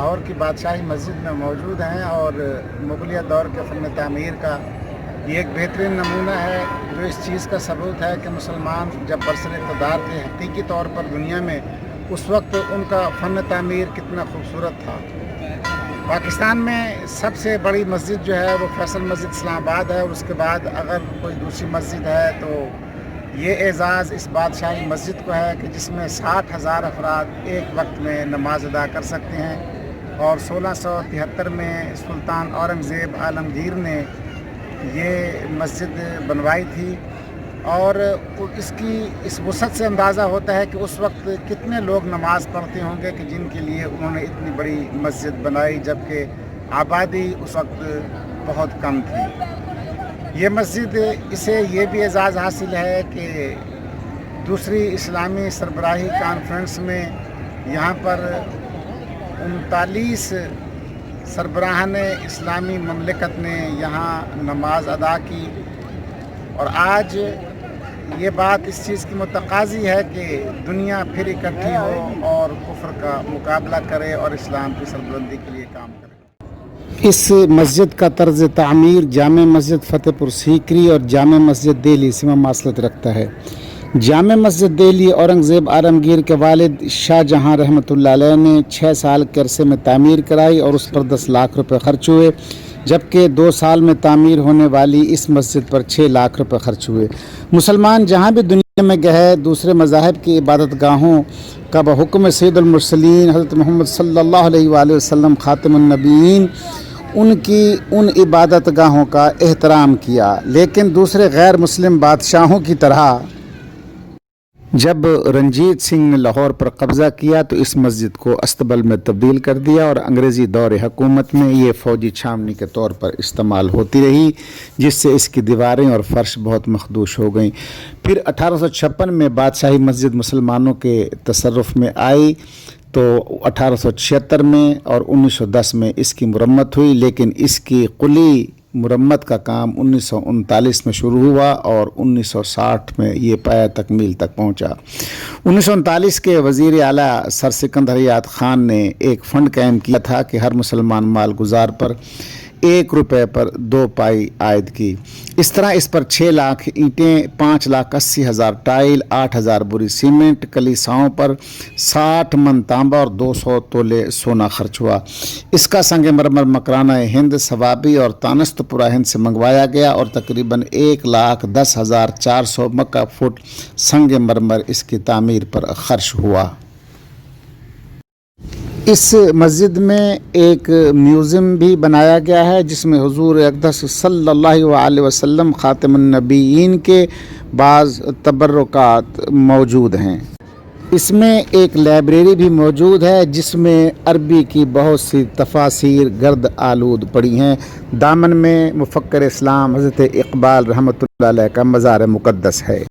لاہور کی بادشاہی مسجد میں موجود ہیں اور مغلیہ دور کے فن تعمیر کا یہ ایک بہترین نمونہ ہے جو اس چیز کا ثبوت ہے کہ مسلمان جب برسر اقتدار تھے حقیقی طور پر دنیا میں اس وقت ان کا فن تعمیر کتنا خوبصورت تھا۔ پاکستان میں سب سے بڑی مسجد جو ہے وہ فیصل مسجد اسلام آباد ہے، اور اس کے بعد اگر کوئی دوسری مسجد ہے تو یہ اعزاز اس بادشاہی مسجد کو ہے کہ جس میں 60,000 افراد ایک وقت میں نماز ادا کر سکتے ہیں، اور 1673 میں سلطان اورنگزیب عالمگیر نے یہ مسجد بنوائی تھی، اور اس وسعت سے اندازہ ہوتا ہے کہ اس وقت کتنے لوگ نماز پڑھتے ہوں گے کہ جن کے لیے انہوں نے اتنی بڑی مسجد بنائی، جبکہ آبادی اس وقت بہت کم تھی۔ یہ مسجد اسے یہ بھی اعزاز حاصل ہے کہ دوسری اسلامی سربراہی کانفرنس میں یہاں پر 39 سربراہان اسلامی مملکت نے یہاں نماز ادا کی، اور آج یہ بات اس چیز کی متقاضی ہے کہ دنیا پھر اکٹھی ہو اور کفر کا مقابلہ کرے اور اسلام کی سربلندی کے لیے کام کرے۔ اس مسجد کا طرز تعمیر جامع مسجد فتح پور سیکری اور جامع مسجد دہلی سے مماثلت رکھتا ہے۔ جامع مسجد دہلی اورنگزیب عالمگیر کے والد شاہ جہاں رحمۃ اللہ علیہ نے 6 سال کے عرصے میں تعمیر کرائی اور اس پر 10 لاکھ روپے خرچ ہوئے، جبکہ 2 سال میں تعمیر ہونے والی اس مسجد پر 6 لاکھ روپے خرچ ہوئے۔ مسلمان جہاں بھی دنیا میں گئے دوسرے مذاہب کی عبادت گاہوں کا بحکم سید المرسلین حضرت محمد صلی اللہ علیہ وآلہ وسلم خاتم النبیین ان عبادت گاہوں کا احترام کیا، لیکن دوسرے غیر مسلم بادشاہوں کی طرح جب رنجیت سنگھ نے لاہور پر قبضہ کیا تو اس مسجد کو استبل میں تبدیل کر دیا، اور انگریزی دور حکومت میں یہ فوجی چھاونی کے طور پر استعمال ہوتی رہی، جس سے اس کی دیواریں اور فرش بہت مخدوش ہو گئیں۔ پھر 1856 میں بادشاہی مسجد مسلمانوں کے تصرف میں آئی تو 1876 میں اور 1910 میں اس کی مرمت ہوئی، لیکن اس کی کلی مرمت کا کام 1939 میں شروع ہوا اور 1960 میں یہ پایہ تکمیل تک پہنچا۔ 1939 کے وزیر اعلیٰ سر سکندر حیات خان نے ایک فنڈ قائم کیا تھا کہ ہر مسلمان مال گزار پر 1 روپے پر 2 پائی عائد کی۔ اس طرح اس پر 6 لاکھ اینٹیں، 5,80,000 ٹائل، 8,000 بوری سیمنٹ، کلیساؤں پر 60 من تانبا اور 200 تولے سونا خرچ ہوا۔ اس کا سنگ مرمر مکرانہ ہند، ثوابی اور تانست پورہ ہند سے منگوایا گیا، اور تقریباً 1,10,400 مکہ فٹ سنگ مرمر اس کی تعمیر پر خرچ ہوا۔ اس مسجد میں ایک میوزیم بھی بنایا گیا ہے جس میں حضور اقدس صلی اللہ علیہ وسلم خاتم النبیین کے بعض تبرکات موجود ہیں۔ اس میں ایک لائبریری بھی موجود ہے جس میں عربی کی بہت سی تفاسیر گرد آلود پڑی ہیں۔ دامن میں مفکر اسلام حضرت اقبال رحمۃ اللہ علیہ کا مزار مقدس ہے۔